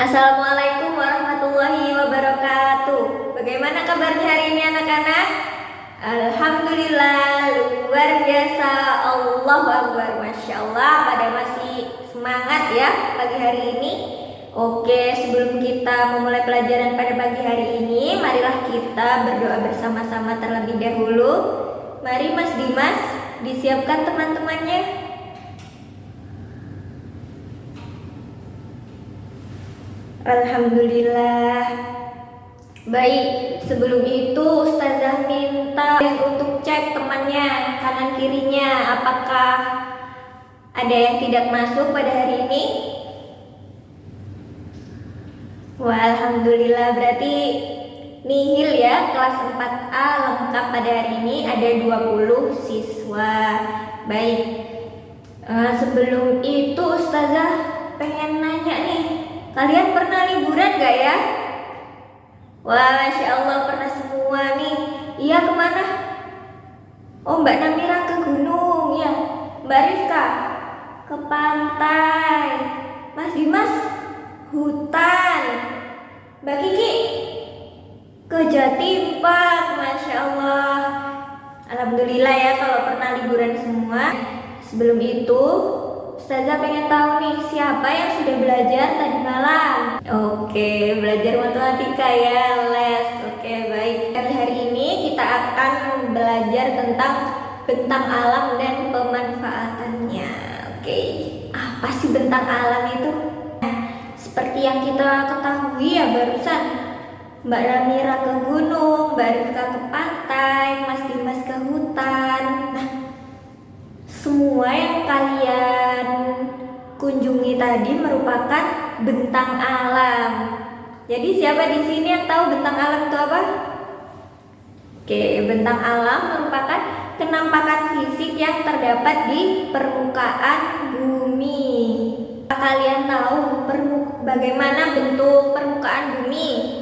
Assalamualaikum warahmatullahi wabarakatuh. Bagaimana kabarnya hari ini anak-anak? Alhamdulillah, luar biasa. Allahu Akbar, Masya Allah. Pada masih semangat ya pagi hari ini. Oke, sebelum kita memulai pelajaran pada pagi hari ini, marilah kita berdoa bersama-sama terlebih dahulu. Mari Mas Dimas, disiapkan teman-temannya. Alhamdulillah. Baik, sebelum itu Ustazah minta untuk cek temannya kanan kirinya, apakah ada yang tidak masuk pada hari ini? Wah, Alhamdulillah, berarti nihil ya, kelas 4A lengkap pada hari ini, ada 20 siswa. Baik, sebelum itu Ustazah pengen nanya nih, kalian pernah liburan gak ya? Wah, Masya Allah, pernah semua nih. Iya, kemana? Oh, Mbak Namira ke gunung ya. Mbak Rifka ke pantai. Mas Dimas hutan. Mbak Kiki ke Jatim Park. Masya Allah. Alhamdulillah ya kalau pernah liburan semua. Sebelum itu Ustazah pengen tahu nih, siapa yang sudah belajar tadi malam? Oke, belajar matematika ya, les. Oke, baik. Hari ini kita akan belajar tentang bentang alam dan pemanfaatannya. Oke, apa sih bentang alam itu? Seperti yang kita ketahui ya barusan, Mbak Ramira ke gunung, Mbak Rifka ke pantai, Mas Dimas ke hutan. Nah, semua yang kalian kunjungi tadi merupakan bentang alam. Jadi siapa di sini yang tahu bentang alam itu apa? Oke, bentang alam merupakan kenampakan fisik yang terdapat di permukaan bumi. Kalian tahu bagaimana bentuk permukaan bumi?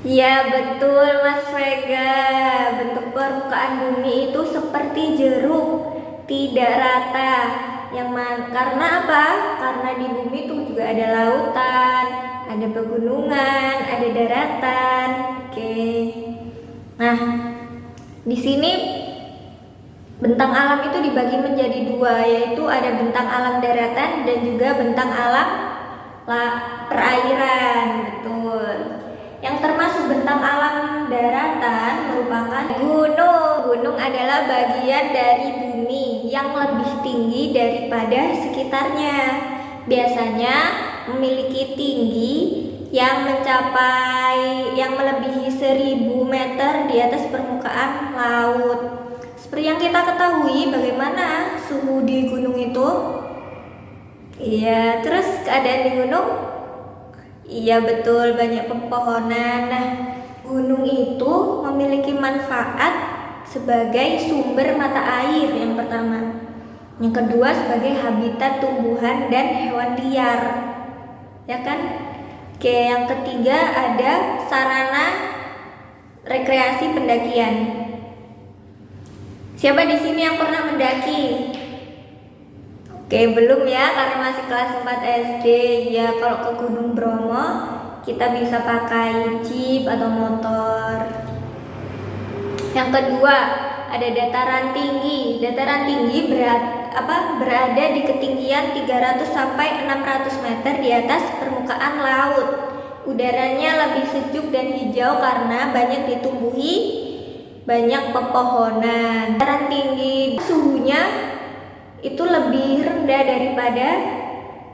Ya betul Mas Vega, bentuk permukaan bumi itu seperti jeruk, tidak rata. Karena apa? Karena di bumi itu juga ada lautan, ada pegunungan, ada daratan. Oke. Nah, di sini bentang alam itu dibagi menjadi dua, yaitu ada bentang alam daratan dan juga bentang alam perairan. Betul. Yang termasuk bentang alam daratan merupakan gunung. Gunung adalah bagian dari bumi yang lebih tinggi daripada sekitarnya. Biasanya memiliki tinggi yang melebihi 1000 meter di atas permukaan laut. Seperti yang kita ketahui, bagaimana suhu di gunung itu? Iya, terus keadaan di gunung? Iya betul, banyak pepohonan. Nah, gunung itu memiliki manfaat sebagai sumber mata air yang pertama. Yang kedua sebagai habitat tumbuhan dan hewan liar. Ya kan? Oke, yang ketiga ada sarana rekreasi pendakian. Siapa di sini yang pernah mendaki? Oke, belum ya, karena masih kelas 4 SD. Ya, kalau ke Gunung Bromo kita bisa pakai jeep atau motor. Yang kedua, ada dataran tinggi. Dataran tinggi berada di ketinggian 300 sampai 600 meter di atas permukaan laut. Udaranya lebih sejuk dan hijau karena banyak ditumbuhi banyak pepohonan. Dataran tinggi suhunya itu lebih rendah daripada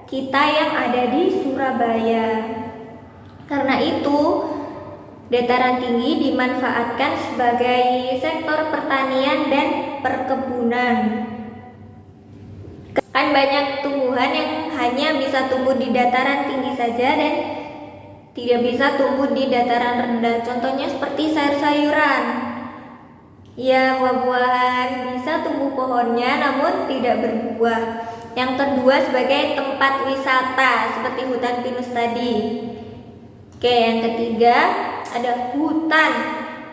kita yang ada di Surabaya. Karena itu, dataran tinggi dimanfaatkan sebagai sektor pertanian dan perkebunan. Kan banyak tumbuhan yang hanya bisa tumbuh di dataran tinggi saja dan tidak bisa tumbuh di dataran rendah. Contohnya seperti sayur-sayuran. Ya, buah-buahan bisa tumbuh pohonnya namun tidak berbuah. Yang kedua sebagai tempat wisata seperti hutan pinus tadi. Oke, yang ketiga ada hutan.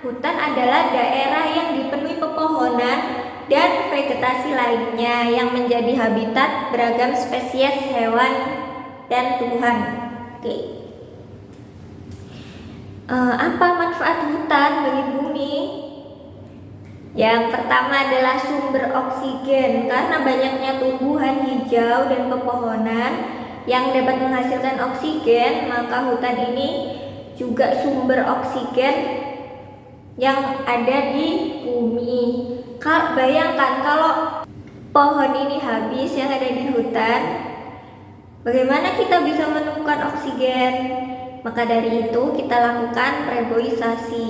Hutan adalah daerah yang dipenuhi pepohonan dan vegetasi lainnya yang menjadi habitat beragam spesies hewan dan Tuhan. Oke. Apa manfaat hutan bagi bumi? Yang pertama adalah sumber oksigen. Karena banyaknya tumbuhan hijau dan pepohonan yang dapat menghasilkan oksigen, maka hutan ini juga sumber oksigen yang ada di bumi. Bayangkan kalau pohon ini habis yang ada di hutan, bagaimana kita bisa menemukan oksigen? Maka dari itu kita lakukan reboisasi.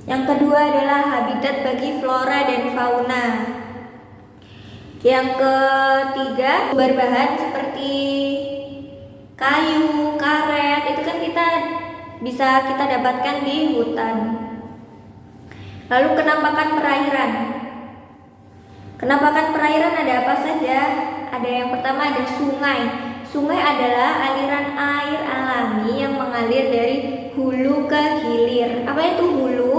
Yang kedua adalah habitat bagi flora dan fauna. Yang ketiga, berbahan seperti kayu, karet, itu kan bisa kita dapatkan di hutan. Lalu kenampakan perairan. Kenampakan perairan ada apa saja? Ada yang pertama ada sungai. Sungai adalah aliran air alami yang mengalir dari hulu ke hilir. Apa itu hulu?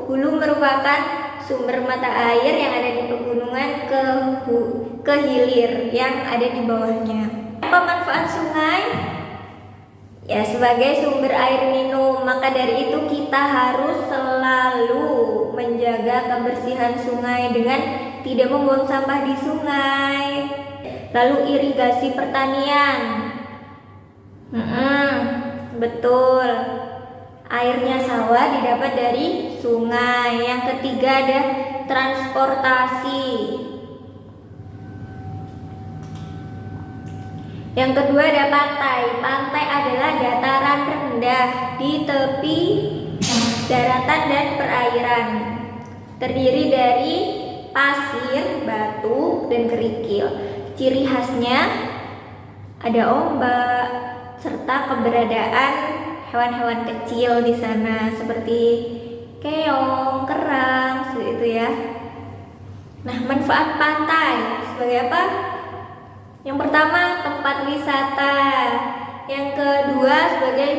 Hulu merupakan sumber mata air yang ada di pegunungan ke hilir yang ada di bawahnya. Apa manfaat sungai? Ya, sebagai sumber air minum. Maka dari itu kita harus selalu menjaga kebersihan sungai dengan tidak membuang sampah di sungai. Lalu irigasi pertanian. Betul. Airnya sawah didapat dari sungai. Yang ketiga ada transportasi. Yang kedua ada pantai. Pantai adalah dataran rendah di tepi daratan dan perairan. Terdiri dari pasir, batu, dan kerikil. Ciri khasnya ada ombak serta keberadaan hewan-hewan kecil di sana seperti keong, kerang, seperti itu ya. Nah, manfaat pantai sebagai apa? Yang pertama tempat wisata. Yang kedua sebagai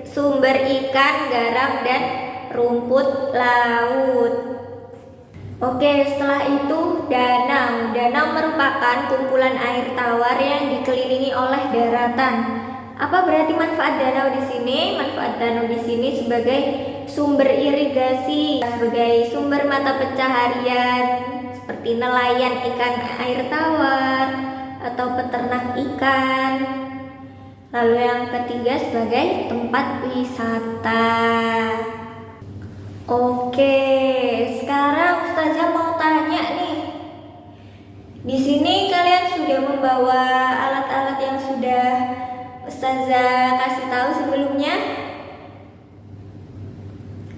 sumber ikan, garam, dan rumput laut. Oke, setelah itu danau. Danau merupakan kumpulan air tawar yang dikelilingi oleh daratan. Apa berarti manfaat danau di sini? Manfaat danau di sini sebagai sumber irigasi, sebagai sumber mata pencaharian seperti nelayan ikan air tawar atau peternak ikan. Lalu yang ketiga sebagai tempat wisata. Oke, sekarang Ustazah mau tanya nih. Di sini kalian sudah membawa alat-alat yang sudah Ustazah kasih tahu sebelumnya?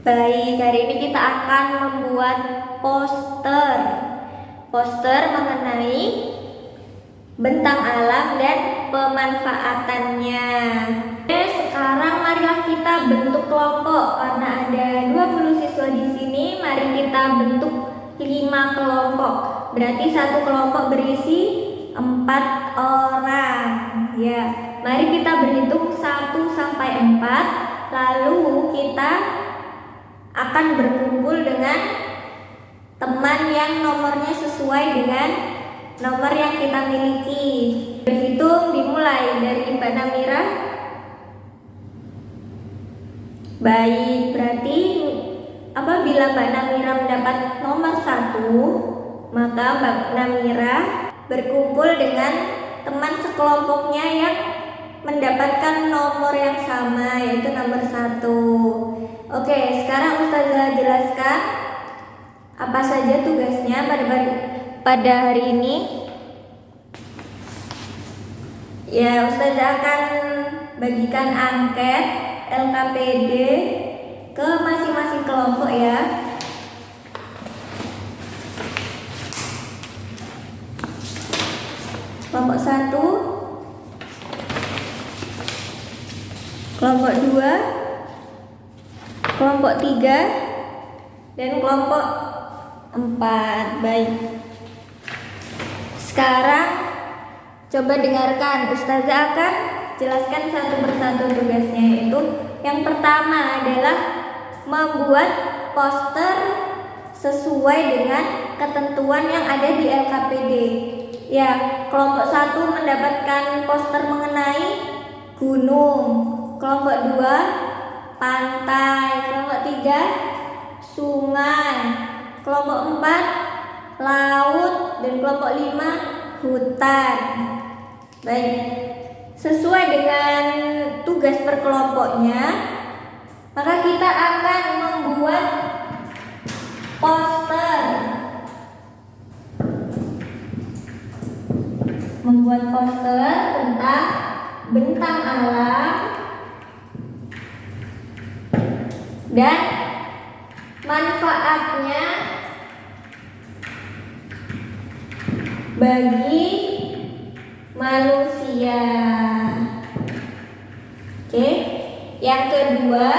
Baik, hari ini kita akan membuat poster mengenai bentang alam dan pemanfaatannya. Sekarang marilah kita bentuk kelompok. Karena ada 20 siswa di sini, mari kita bentuk 5 kelompok. Berarti satu kelompok berisi 4 orang. Ya, mari kita berhitung 1 sampai 4. Lalu kita akan berkumpul dengan teman yang nomornya sesuai dengan nomor yang kita miliki. Berhitung dimulai dari Mbak Namira. Baik, berarti apabila Mbak Namira mendapat nomor 1, maka Mbak Namira berkumpul dengan teman sekelompoknya yang mendapatkan nomor yang sama, yaitu nomor 1. Oke, sekarang Ustazah jelaskan apa saja tugasnya pada hari ini. Ya, Ustazah akan bagikan angket LKPD ke masing-masing kelompok ya. Kelompok 1, kelompok 2, kelompok 3, dan kelompok 4. Baik. Sekarang coba dengarkan, Ustazah akan jelaskan satu persatu tugasnya, yaitu yang pertama adalah membuat poster sesuai dengan ketentuan yang ada di LKPD. Ya, kelompok 1 mendapatkan poster mengenai mengenai gunung. Kelompok 2 pantai. Kelompok 3 sungai. Kelompok 4 laut. Dan kelompok 5 hutan. Baik, sesuai dengan tugas per kelompoknya, maka kita akan membuat poster. Membuat poster tentang bentang alam dan manfaatnya bagi manusia. Oke, yang kedua,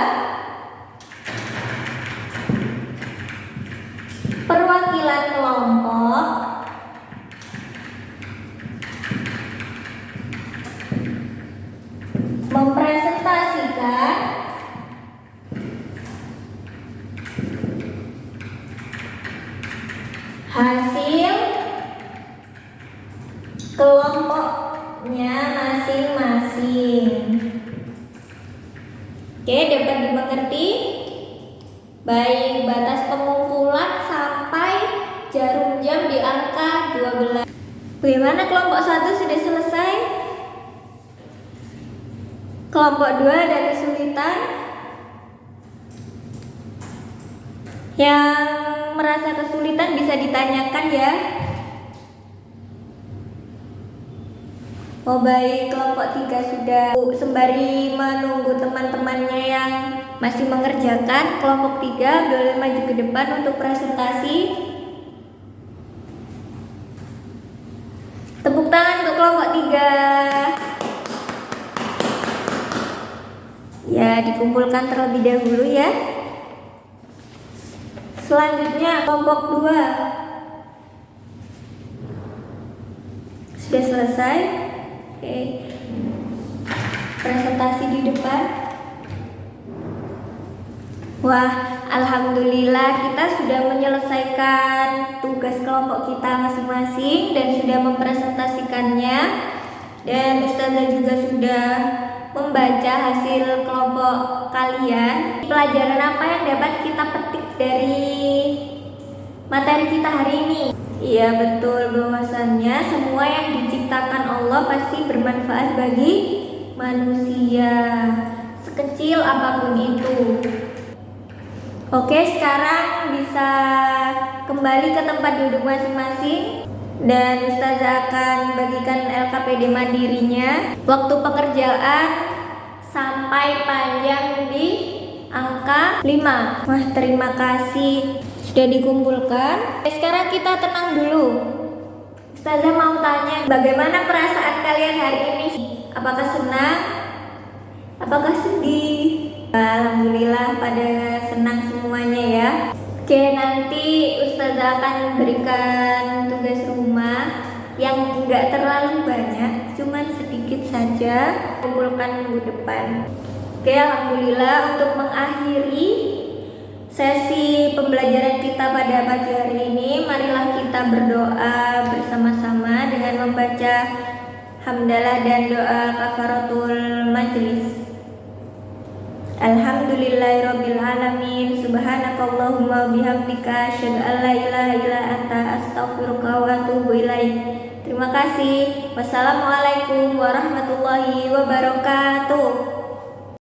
perwakilan kelompok mempresentasikan hasil kelompoknya masing-masing. Oke, dapat dimengerti? Baik, batas pengumpulan sampai jarum jam di angka 12. Bagaimana kelompok 1 sudah selesai? Kelompok 2 ada kesulitan? Yang merasa kesulitan bisa ditanyakan ya. Oh baik, kelompok 3 sudah. Sembari menunggu teman-temannya yang masih mengerjakan, kelompok 3 boleh maju ke depan untuk presentasi. Tepuk tangan untuk kelompok 3. Ya, dikumpulkan terlebih dahulu ya. Selanjutnya kelompok 2 sudah selesai. Oke, presentasi di depan. Wah, alhamdulillah kita sudah menyelesaikan tugas kelompok kita masing-masing dan sudah mempresentasikannya. Dan Ustazah juga sudah membaca hasil kelompok kalian. Pelajaran apa yang dapat kita petik dari materi kita hari ini? Iya betul, bahwasannya semua yang diciptakan Allah pasti bermanfaat bagi manusia, sekecil apapun itu. Oke, sekarang bisa kembali ke tempat duduk masing-masing dan Ustazah akan bagikan LKPD mandirinya. Waktu pengerjaan sampai panjang di angka 5. Wah, terima kasih sudah dikumpulkan. Sekarang kita tenang dulu. Ustazah mau tanya, bagaimana perasaan kalian hari ini? Apakah senang? Apakah sedih? Alhamdulillah pada senang semuanya ya. Oke, nanti Ustazah akan berikan tugas rumah yang enggak terlalu banyak, cuman sedikit saja, kumpulkan minggu depan. Oke, alhamdulillah untuk mengakhiri sesi pembelajaran kita pada pagi hari ini, marilah kita berdoa bersama-sama dengan membaca hamdalah dan doa kafaratul majlis. Alhamdulillahirabbil alamin, subhanakallahumma bihamdika asyhadu an la ilaha illa anta astaghfiruka wa atubu ilaik. Terima kasih. Wassalamualaikum warahmatullahi wabarakatuh.